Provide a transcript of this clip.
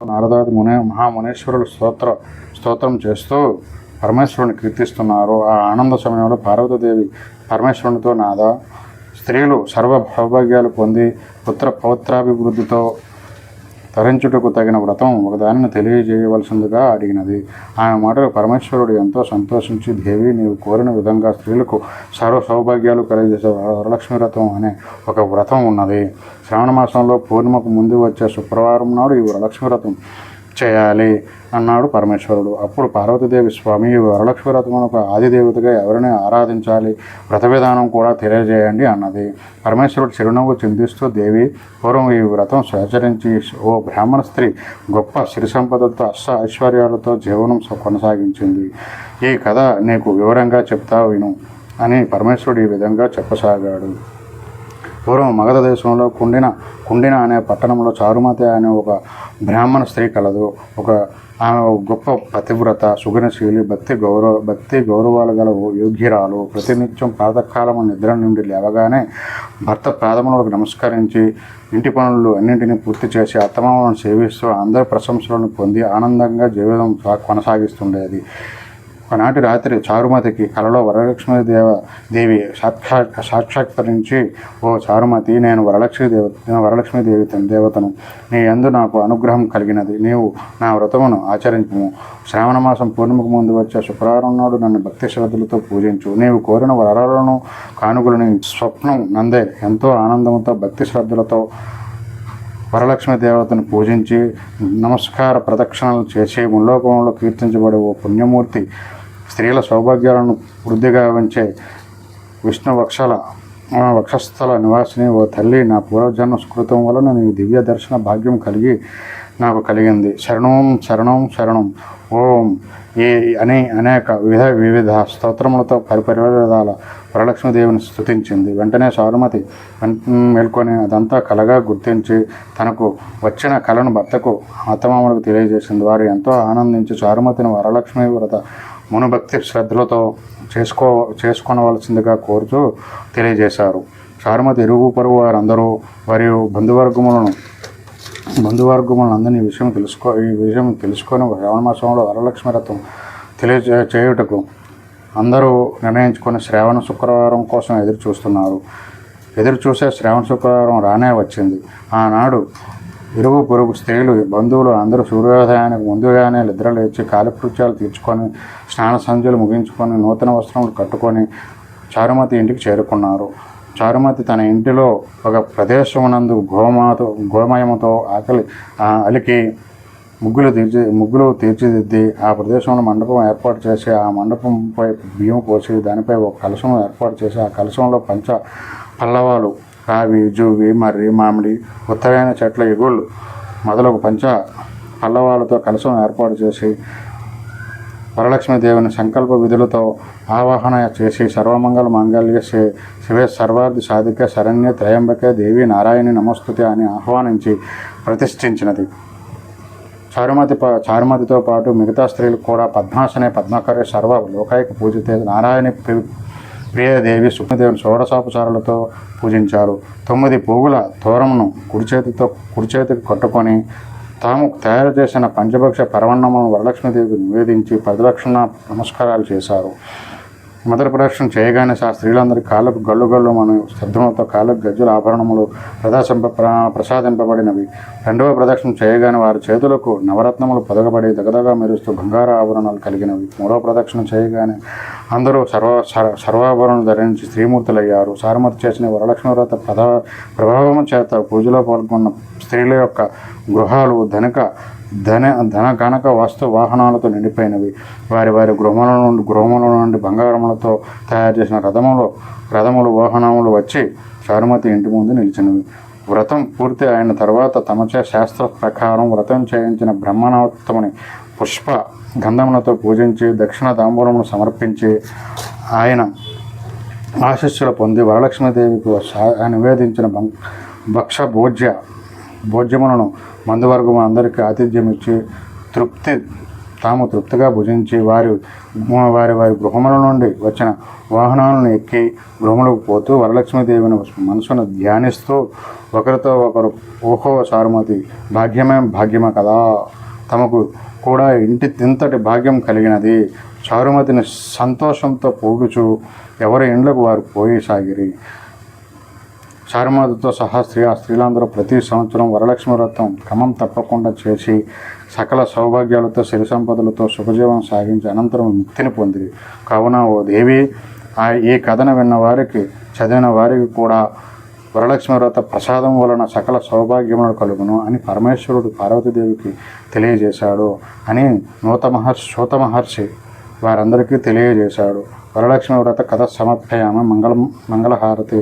నారదాది మహామునేశ్వరులు స్తోత్రం చేస్తూ పరమేశ్వరుని కీర్తిస్తున్నారు. ఆ ఆనంద సమయంలో పార్వతీదేవి పరమేశ్వరునితో, నాదా, స్త్రీలు సర్వ సౌభాగ్యాలు పొంది పుత్ర పౌత్రాభివృద్ధితో తరించుటకు తగిన వ్రతం ఒకదానిని తెలియజేయవలసిందిగా అడిగినది. ఆమె మాటలు పరమేశ్వరుడు ఎంతో సంతోషించి, దేవి, నీవు కోరిన విధంగా స్త్రీలకు సర్వ సౌభాగ్యాలు కలిగజేసే వరలక్ష్మి వ్రతం అనే ఒక వ్రతం ఉన్నది. శ్రావణ మాసంలో పూర్ణిమకు ముందు వచ్చే శుక్రవారం నాడు ఈ వరలక్ష్మి వ్రతం చేయాలి అన్నాడు పరమేశ్వరుడు. అప్పుడు పార్వతీదేవి, స్వామి, ఈ వరలక్ష్మి వ్రతమునకు ఆదిదేవతగా ఎవరిని ఆరాధించాలి, వ్రత విధానం కూడా తెలియజేయండి అన్నది. పరమేశ్వరుడు చిరునవ్వు చిందిస్తూ, దేవి, పూర్వం ఈ వ్రతం ఆచరించి ఓ బ్రాహ్మణ స్త్రీ గొప్ప సిరి సంపదలతో ఐశ్వర్యాలతో జీవనం కొనసాగించింది. ఈ కథ నీకు వివరంగా చెప్తా విను అని పరమేశ్వరుడు ఈ విధంగా చెప్పసాగాడు. పూర్వం మగధ దేశంలో కుండిన అనే పట్టణంలో చారుమతి అనే ఒక బ్రాహ్మణ స్త్రీ కలదు. ఆమె గొప్ప పతివ్రత, సుగుణశీలి, భక్తి గౌరవాలు గల యోగ్యురాలు. ప్రతినిత్యం ప్రాతకాలము నిద్ర నుండి లేవగానే భర్త పాదములకు నమస్కరించి ఇంటి పనులు అన్నింటినీ పూర్తి చేసి అత్తమామలను సేవిస్తూ అందరి ప్రశంసలను పొంది ఆనందంగా జీవితం కొనసాగిస్తుండేది. ఒకనాటి రాత్రి చారుమతికి కలలో వరలక్ష్మీదేవి సాక్షాత్కరించి, ఓ చారుమతి, నేను వరలక్ష్మీదేవి దేవతను. నీ యందు నాకు అనుగ్రహం కలిగినది. నీవు నా వ్రతమును ఆచరించుము. శ్రావణ మాసం పూర్ణిమకు ముందు వచ్చే శుక్రవారం నాడు నన్ను భక్తి శ్రద్ధలతో పూజించు. నీవు కోరిన వరాలను కానుకలను స్వప్నం నందే ఎంతో ఆనందంతో భక్తి శ్రద్ధలతో వరలక్ష్మి దేవతను పూజించి నమస్కార ప్రదక్షిణలు చేసి ముల్లోకంలో కీర్తించబడే ఓ పుణ్యమూర్తి, స్త్రీల సౌభాగ్యాలను వృద్ధిగా ఉంచే విష్ణు వక్షస్థల నివాసిని ఓ తల్లి, నా పూర్వజన్మ సుకృతం వలన నీ దివ్య దర్శన భాగ్యం నాకు కలిగింది. శరణం శరణం శరణం ఓం అని అనేక వివిధ స్తోత్రములతో పరిపరివిధాల వరలక్ష్మీదేవిని స్తుతించింది. వెంటనే చారుమతి మేల్కొని అదంతా కలగా గుర్తించి తనకు వచ్చిన కళను భర్తకు అత్తమామలకు తెలియజేసింది. వారు ఎంతో ఆనందించి చారుమతిని వరలక్ష్మి వ్రత మునుభక్తి శ్రద్ధలతో చేసుకోవలసిందిగా కోరుతూ తెలియజేశారు. చారుమతి ఇరుగు పొరుగు వారందరూ మరియు బంధువర్గములందరినీ ఈ విషయం తెలుసుకొని శ్రావణ మాసంలో వరలక్ష్మి వ్రతం చేయుటకు అందరూ నిర్ణయించుకొని శ్రావణ శుక్రవారం కోసం ఎదురుచూసే శ్రావణ శుక్రవారం రానే వచ్చింది. ఆనాడు ఇరుగు పొరుగు స్త్రీలు, బంధువులు అందరూ సూర్యోదయానికి ముందుగానే నిద్రలేచి కాలకృత్యాలు తీర్చుకొని స్నాన సంధ్యలు ముగించుకొని నూతన వస్త్రములు కట్టుకొని చారుమతి ఇంటికి చేరుకున్నారు. చారుమతి తన ఇంటిలో ఒక ప్రదేశమునందు గోమయముతో అలికి ముగ్గులు తీర్చిదిద్ది ఆ ప్రదేశంలో మండపం ఏర్పాటు చేసి ఆ మండపంపై బియ్యం పోసి దానిపై ఒక కలశం ఏర్పాటు చేసి ఆ కలశంలో పంచ పల్లవాలు, రావి, జూవి, మర్రి, మామిడి, ఉత్తరైన చెట్ల ఎగుళ్ళు మొదలగు పంచ పల్లవాలతో కలశం ఏర్పాటు చేసి వరలక్ష్మీదేవిని సంకల్ప విధులతో ఆవాహన చేసి సర్వమంగళ మాంగళ్య శివే సర్వార్థి సాధిక శరణ్య త్రయంబకే దేవి నారాయణి నమస్తుతే అని ఆహ్వానించి ప్రతిష్ఠించినది. చారుమతితో పాటు మిగతా స్త్రీలు కూడా పద్మాసనే పద్మకరే సర్వ లోకైక పూజితే నారాయణి ప్రియదేవి సుఖ్మదేవిని షోడశోపచారాలతో పూజించారు. 9 పోగుల తోరమును కుడి చేతికి కట్టుకొని తాము తయారు చేసిన పంచభక్ష పరవన్నములను వరలక్ష్మీదేవికి నివేదించి ప్రదక్షిణ నమస్కారాలు చేశారు. మొదటి ప్రదక్షిణ చేయగానే ఆ స్త్రీలందరికీ కాళ్ళకు గల్లు మన శబ్దములతో కాళ్ళకు గజ్జల ఆభరణములు ప్రసాదింపబడినవి. రెండవ ప్రదక్షిణ చేయగానే వారి చేతులకు నవరత్నములు పొదగబడి దగదగా మెరుస్తూ బంగారు ఆభరణాలు కలిగినవి. మూడవ ప్రదక్షిణ చేయగానే అందరూ సర్వాభరణాలు ధరించి స్త్రీమూర్తులయ్యారు. చారుమతి చేసిన వరలక్ష్మి వ్రత ప్రభావము చేత పూజలో పాల్గొన్న స్త్రీల యొక్క గృహాలు ధన గణక వస్తు వాహనాలతో నిండిపోయినవి. వారి గృహముల నుండి బంగారములతో తయారు చేసిన రథములు వాహనములు వచ్చి చారుమతి ఇంటి ముందు నిలిచినవి. వ్రతం పూర్తి అయిన తర్వాత తమచే శాస్త్ర ప్రకారం వ్రతం చేయించిన బ్రహ్మణోత్తముని పుష్ప గంధములతో పూజించి దక్షిణ తాంబూలమును సమర్పించి ఆయన ఆశీస్సులు పొంది వరలక్ష్మీదేవికి నివేదించిన భోజ్యములను బంధువర్గం అందరికీ ఆతిథ్యం ఇచ్చి తాము తృప్తిగా భుజించి వారి వారి గృహముల నుండి వచ్చిన వాహనాలను ఎక్కి గృహములకు పోతూ వరలక్ష్మీదేవిని మనసును ధ్యానిస్తూ ఒకరితో ఒకరు ఓహో సారుమతి భాగ్యమే కదా, తమకు కూడా ఇంతటి భాగ్యం కలిగినది. చారుమతిని సంతోషంతో పోగుచు ఎవరి ఇండ్లకు వారు పోయేసాగిరి. చారుమతితో సహా స్త్రీలందరూ ప్రతి సంవత్సరం వరలక్ష్మి వ్రతం క్రమం తప్పకుండా చేసి సకల సౌభాగ్యాలతో సిరి సంపదలతో శుభజీవనం సాగించి అనంతరం ముక్తిని పొందిరి. కావున ఓ దేవి, ఈ కథను విన్న వారికి చదివిన వారికి కూడా వరలక్ష్మి వ్రత ప్రసాదం వలన సకల సౌభాగ్యములు కలుగును అని పరమేశ్వరుడు పార్వతీదేవికి తెలియజేశాడు అని సూత మహర్షి వారందరికీ తెలియజేశాడు. వరలక్ష్మి వ్రత కథ సమర్పయామ. మంగళహారతి.